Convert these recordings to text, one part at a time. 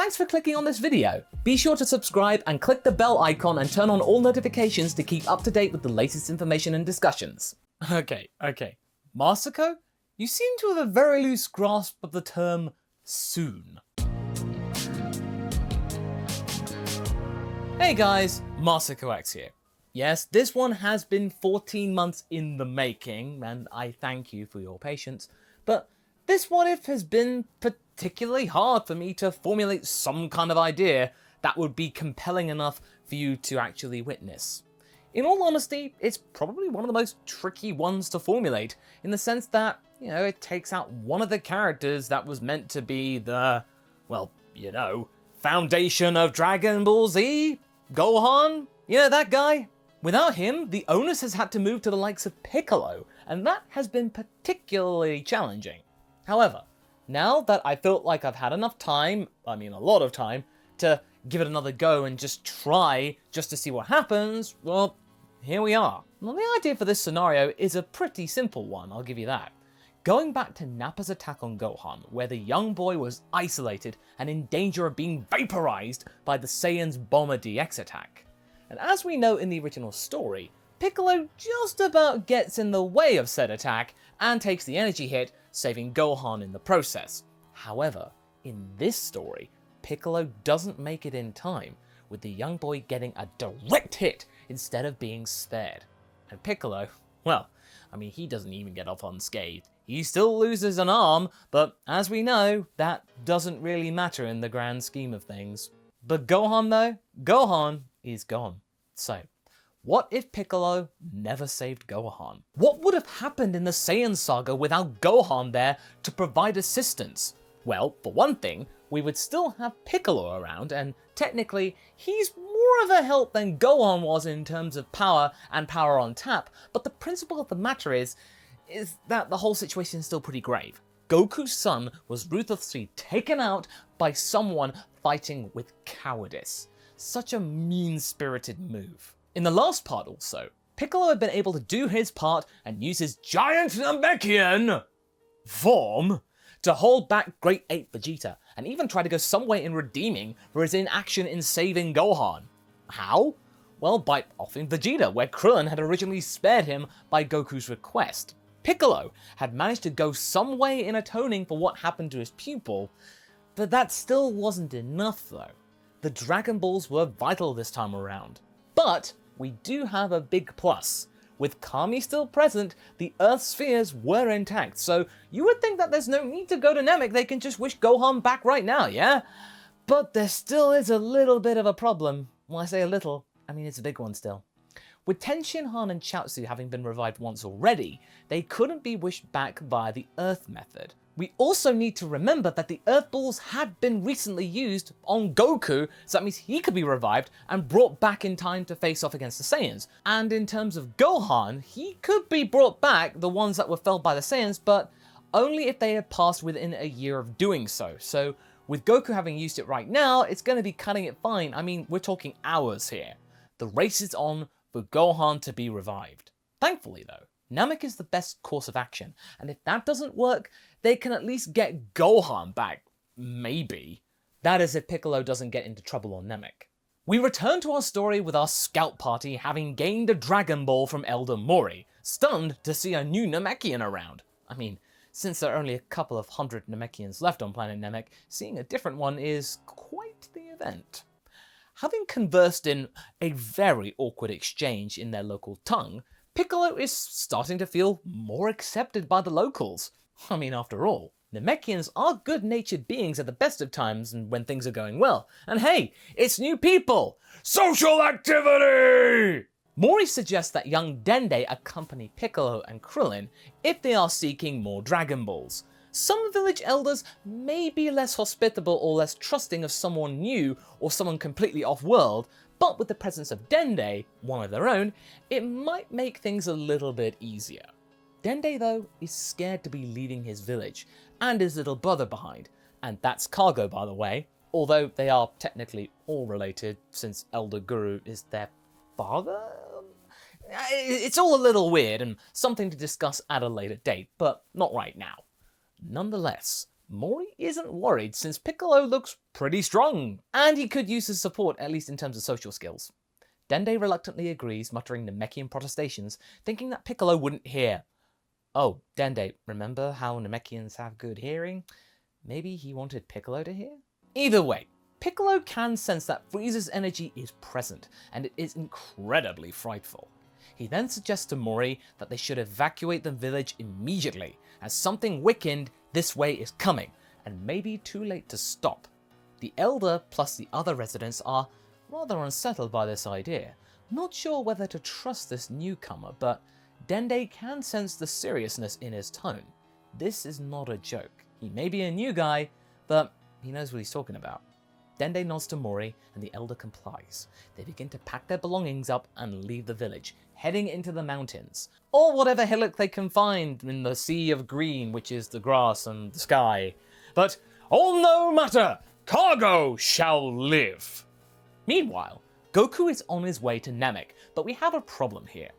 Thanks for clicking on this video. Be sure to subscribe and click the bell icon and turn on all notifications to keep up to date with the latest information and discussions. Okay. Masako, you seem to have a very loose grasp of the term soon. Hey guys, MasakoX here. Yes, this one has been 14 months in the making, and I thank you for your patience, but this what if has been particularly hard for me to formulate some kind of idea that would be compelling enough for you to actually witness. In all honesty, it's probably one of the most tricky ones to formulate, in the sense that, it takes out one of the characters that was meant to be the, foundation of Dragon Ball Z, Gohan, that guy. Without him, the onus has had to move to the likes of Piccolo, and that has been particularly challenging. However, now that I felt like I've had enough time, a lot of time, to give it another go and just try just to see what happens, well, here we are. Now, the idea for this scenario is a pretty simple one, I'll give you that. Going back to Nappa's attack on Gohan, where the young boy was isolated and in danger of being vaporized by the Saiyan's Bomber DX attack. And as we know in the original story, Piccolo just about gets in the way of said attack and takes the energy hit, saving Gohan in the process. However, in this story, Piccolo doesn't make it in time, with the young boy getting a direct hit instead of being spared. And Piccolo, he doesn't even get off unscathed. He still loses an arm, but as we know, that doesn't really matter in the grand scheme of things. But Gohan though? Gohan is gone. So, what if Piccolo never saved Gohan? What would have happened in the Saiyan saga without Gohan there to provide assistance? Well, for one thing, we would still have Piccolo around, and technically, he's more of a help than Gohan was in terms of power and power on tap, but the principle of the matter is that the whole situation is still pretty grave. Goku's son was ruthlessly taken out by someone fighting with cowardice. Such a mean-spirited move. In the last part also, Piccolo had been able to do his part and use his giant Namekian form to hold back Great Ape Vegeta, and even try to go some way in redeeming for his inaction in saving Gohan. How? Well, by offing Vegeta, where Krillin had originally spared him by Goku's request. Piccolo had managed to go some way in atoning for what happened to his pupil, but that still wasn't enough though. The Dragon Balls were vital this time around. But we do have a big plus. With Kami still present, the Earth spheres were intact, so you would think that there's no need to go to Namek, they can just wish Gohan back right now, yeah? But there still is a little bit of a problem. When I say a little, it's a big one still. With Ten Shinhan and Chaozu having been revived once already, they couldn't be wished back via the Earth method. We also need to remember that the Earth Balls had been recently used on Goku, so that means he could be revived and brought back in time to face off against the Saiyans. And in terms of Gohan, he could be brought back, the ones that were felled by the Saiyans, but only if they had passed within a year of doing so. So with Goku having used it right now, it's going to be cutting it fine. We're talking hours here. The race is on for Gohan to be revived. Thankfully though, Namek is the best course of action, and if that doesn't work, they can at least get Gohan back. Maybe. That is if Piccolo doesn't get into trouble on Namek. We return to our story with our scout party having gained a Dragon Ball from Elder Mori, stunned to see a new Namekian around. Since there are only a couple of hundred Namekians left on planet Namek, seeing a different one is quite the event. Having conversed in a very awkward exchange in their local tongue, Piccolo is starting to feel more accepted by the locals. After all, Namekians are good-natured beings at the best of times and when things are going well. And hey, it's new people! Social activity! Mori suggests that young Dende accompany Piccolo and Krillin if they are seeking more Dragon Balls. Some village elders may be less hospitable or less trusting of someone new or someone completely off-world, but with the presence of Dende, one of their own, it might make things a little bit easier. Dende though is scared to be leaving his village and his little brother behind, and that's Cargo by the way, although they are technically all related since Elder Guru is their father? It's all a little weird and something to discuss at a later date, but not right now. Nonetheless, Mori isn't worried since Piccolo looks pretty strong, and he could use his support, at least in terms of social skills. Dende reluctantly agrees, muttering Namekian protestations, thinking that Piccolo wouldn't hear. Oh, Dende, remember how Namekians have good hearing? Maybe he wanted Piccolo to hear? Either way, Piccolo can sense that Frieza's energy is present, and it is incredibly frightful. He then suggests to Mori that they should evacuate the village immediately, as something wicked this way is coming, and may be too late to stop. The Elder plus the other residents are rather unsettled by this idea, not sure whether to trust this newcomer, but Dende can sense the seriousness in his tone. This is not a joke. He may be a new guy, but he knows what he's talking about. Dende nods to Mori, and the Elder complies. They begin to pack their belongings up and leave the village, heading into the mountains, or whatever hillock they can find in the sea of green, which is the grass and the sky. But all no matter, cargo shall live. Meanwhile, Goku is on his way to Namek, but we have a problem here.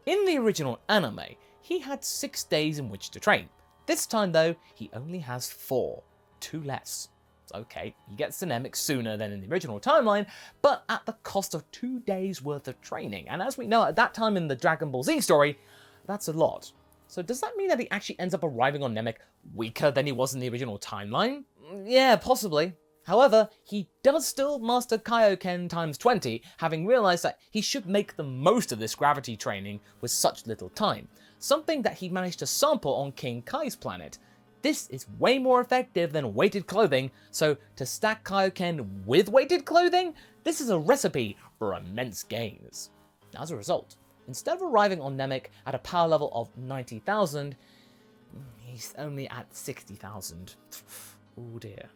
In the original anime, he had 6 days in which to train. This time though, he only has 4, 2 less. Okay, he gets to Namek sooner than in the original timeline, but at the cost of 2 days worth of training. And as we know at that time in the Dragon Ball Z story, that's a lot. So does that mean that he actually ends up arriving on Namek weaker than he was in the original timeline? Yeah, possibly. However, he does still master Kaioken times 20, having realized that he should make the most of this gravity training with such little time, something that he managed to sample on King Kai's planet. This is way more effective than weighted clothing, so to stack Kaioken with weighted clothing, this is a recipe for immense gains. As a result, instead of arriving on Namek at a power level of 90,000, he's only at 60,000. Oh dear.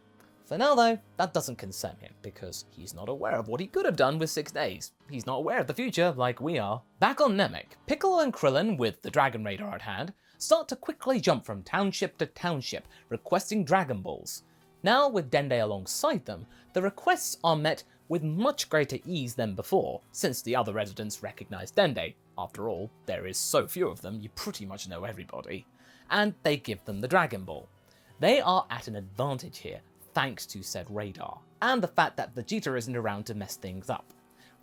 For now though, that doesn't concern him, because he's not aware of what he could have done with 6 days. He's not aware of the future like we are. Back on Namek, Piccolo and Krillin, with the Dragon Radar at hand, start to quickly jump from township to township, requesting Dragon Balls. Now with Dende alongside them, the requests are met with much greater ease than before, since the other residents recognize Dende. After all, there is so few of them, you pretty much know everybody. And they give them the Dragon Ball. They are at an advantage here, thanks to said radar, and the fact that Vegeta isn't around to mess things up.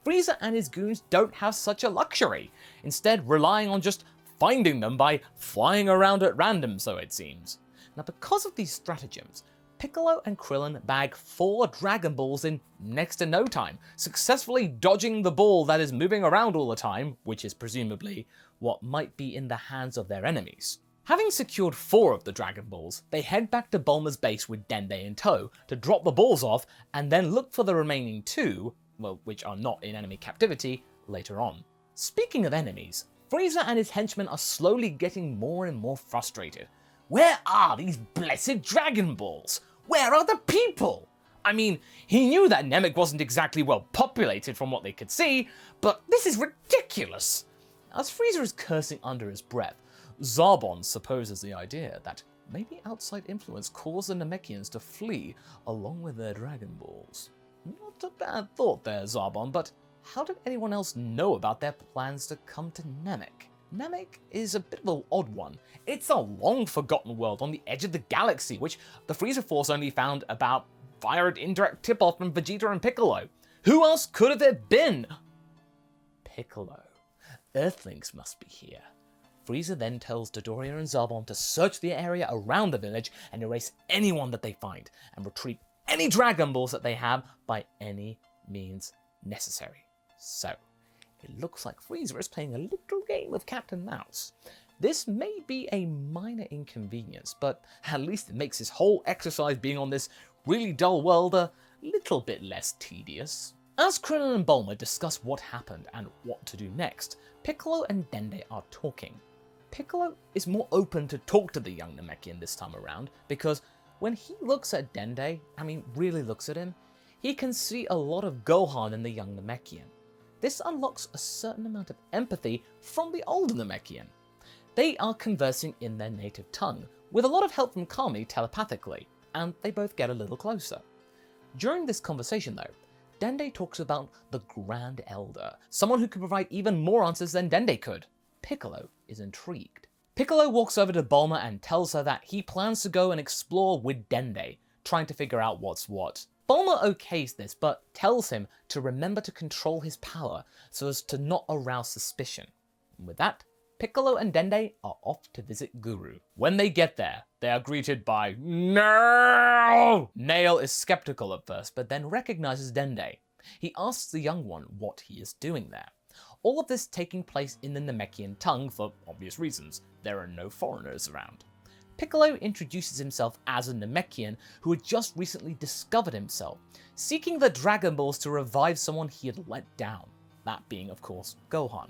Frieza and his goons don't have such a luxury, instead relying on just finding them by flying around at random, so it seems. Now because of these stratagems, Piccolo and Krillin bag 4 Dragon Balls in next to no time, successfully dodging the ball that is moving around all the time, which is presumably what might be in the hands of their enemies. Having secured 4 of the Dragon Balls, they head back to Bulma's base with Dende in tow to drop the balls off and then look for the remaining 2, well, which are not in enemy captivity, later on. Speaking of enemies, Frieza and his henchmen are slowly getting more and more frustrated. Where are these blessed Dragon Balls? Where are the people? I mean, he knew that Namek wasn't exactly well populated from what they could see, but this is ridiculous. As Frieza is cursing under his breath, Zarbon supposes the idea that maybe outside influence caused the Namekians to flee along with their Dragon Balls. Not a bad thought there, Zarbon, but how did anyone else know about their plans to come to Namek? Namek is a bit of an odd one. It's a long-forgotten world on the edge of the galaxy, which the Frieza Force only found about via an indirect tip-off from Vegeta and Piccolo. Who else could have it been? Piccolo. Earthlings must be here. Frieza then tells Dodoria and Zarbon to search the area around the village and erase anyone that they find, and retrieve any Dragon Balls that they have by any means necessary. So, it looks like Frieza is playing a little game of Cat and Mouse. This may be a minor inconvenience, but at least it makes this whole exercise being on this really dull world a little bit less tedious. As Krillin and Bulma discuss what happened and what to do next, Piccolo and Dende are talking. Piccolo is more open to talk to the young Namekian this time around, because when he looks at Dende, really looks at him, he can see a lot of Gohan in the young Namekian. This unlocks a certain amount of empathy from the older Namekian. They are conversing in their native tongue, with a lot of help from Kami telepathically, and they both get a little closer. During this conversation though, Dende talks about the Grand Elder, someone who could provide even more answers than Dende could. Piccolo is intrigued. Piccolo walks over to Bulma and tells her that he plans to go and explore with Dende, trying to figure out what's what. Bulma okays this, but tells him to remember to control his power so as to not arouse suspicion. And with that, Piccolo and Dende are off to visit Guru. When they get there, they are greeted by Nail! Nail is skeptical at first, but then recognizes Dende. He asks the young one what he is doing there. All of this taking place in the Namekian tongue for obvious reasons. There are no foreigners around. Piccolo introduces himself as a Namekian who had just recently discovered himself, seeking the Dragon Balls to revive someone he had let down, that being, of course, Gohan.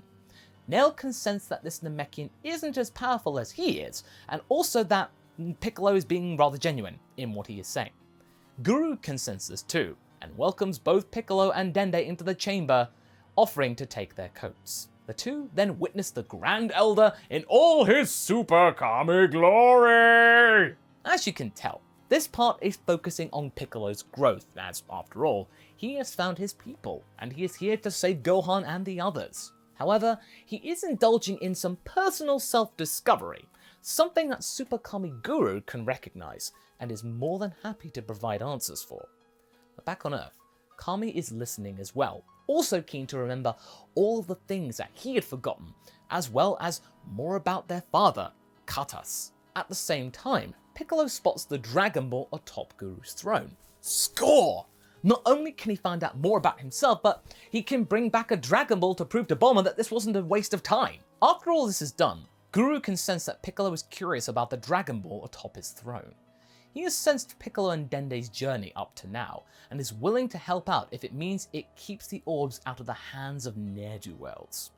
Nail can sense that this Namekian isn't as powerful as he is, and also that Piccolo is being rather genuine in what he is saying. Guru can sense this too, and welcomes both Piccolo and Dende into the chamber, offering to take their coats. The two then witness the Grand Elder in all his super kami glory! As you can tell, this part is focusing on Piccolo's growth, as after all, he has found his people, and he is here to save Gohan and the others. However, he is indulging in some personal self-discovery, something that Super Kami Guru can recognize, and is more than happy to provide answers for. But back on Earth, Kami is listening as well, also keen to remember all of the things that he had forgotten, as well as more about their father, Katas. At the same time, Piccolo spots the Dragon Ball atop Guru's throne. Score! Not only can he find out more about himself, but he can bring back a Dragon Ball to prove to Bulma that this wasn't a waste of time. After all this is done, Guru can sense that Piccolo is curious about the Dragon Ball atop his throne. He has sensed Piccolo and Dende's journey up to now, and is willing to help out if it means it keeps the orbs out of the hands of ne'er-do-wells.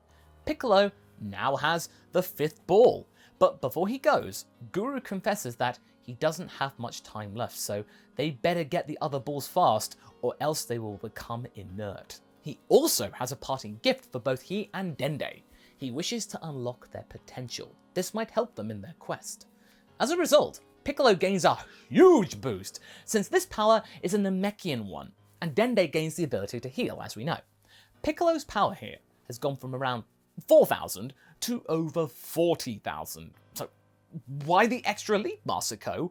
Piccolo now has the 5th ball, but before he goes, Guru confesses that he doesn't have much time left, so they better get the other balls fast, or else they will become inert. He also has a parting gift for both he and Dende. He wishes to unlock their potential. This might help them in their quest. As a result, Piccolo gains a huge boost, since this power is a Namekian one, and Dende gains the ability to heal, as we know. Piccolo's power here has gone from around 4,000 to over 40,000. So why the extra leap, Masako?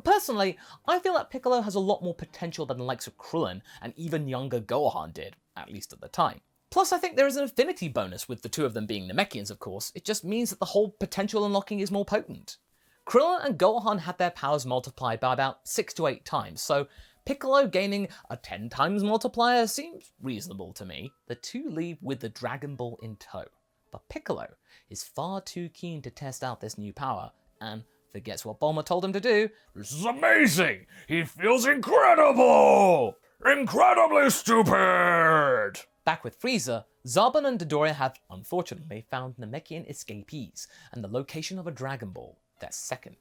Personally, I feel that Piccolo has a lot more potential than the likes of Krillin and even younger Gohan did, at least at the time. Plus, I think there is an affinity bonus with the two of them being Namekians, of course. It just means that the whole potential unlocking is more potent. Krillin and Gohan had their powers multiplied by about 6 to 8 times, so Piccolo gaining a 10 times multiplier seems reasonable to me. The two leave with the Dragon Ball in tow, but Piccolo is far too keen to test out this new power, and forgets what Bulma told him to do. This is amazing! He feels incredible! Incredibly stupid! Back with Frieza, Zarbon and Dodoria have, unfortunately, found Namekian escapees and the location of a Dragon Ball, their second.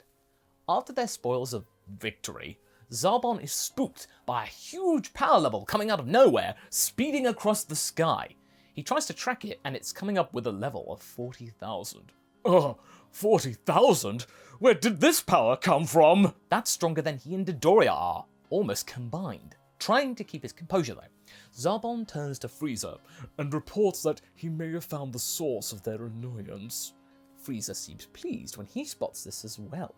After their spoils of victory, Zarbon is spooked by a huge power level coming out of nowhere, speeding across the sky. He tries to track it, and it's coming up with a level of 40,000. 40,000? Where did this power come from? That's stronger than he and Dodoria are, almost combined. Trying to keep his composure though, Zarbon turns to Frieza and reports that he may have found the source of their annoyance. Frieza seems pleased when he spots this as well.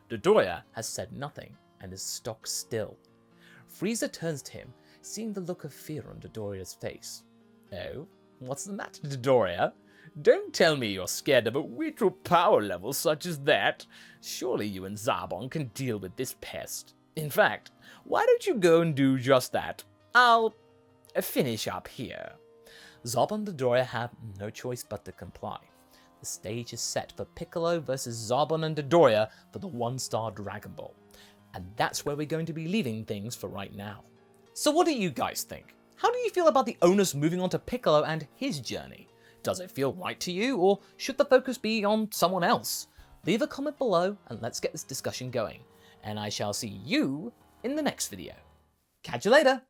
Dodoria has said nothing and is stock still. Frieza turns to him, seeing the look of fear on Dodoria's face. Oh, what's the matter, Dodoria? Don't tell me you're scared of a weaker power level such as that. Surely you and Zarbon can deal with this pest. In fact, why don't you go and do just that? I'll finish up here. Zarbon and Dodoria have no choice but to comply. The stage is set for Piccolo versus Zarbon and Dodoria for the 1-star Dragon Ball. And that's where we're going to be leaving things for right now. So what do you guys think? How do you feel about the onus moving on to Piccolo and his journey? Does it feel right to you, or should the focus be on someone else? Leave a comment below and let's get this discussion going. And I shall see you in the next video. Catch you later!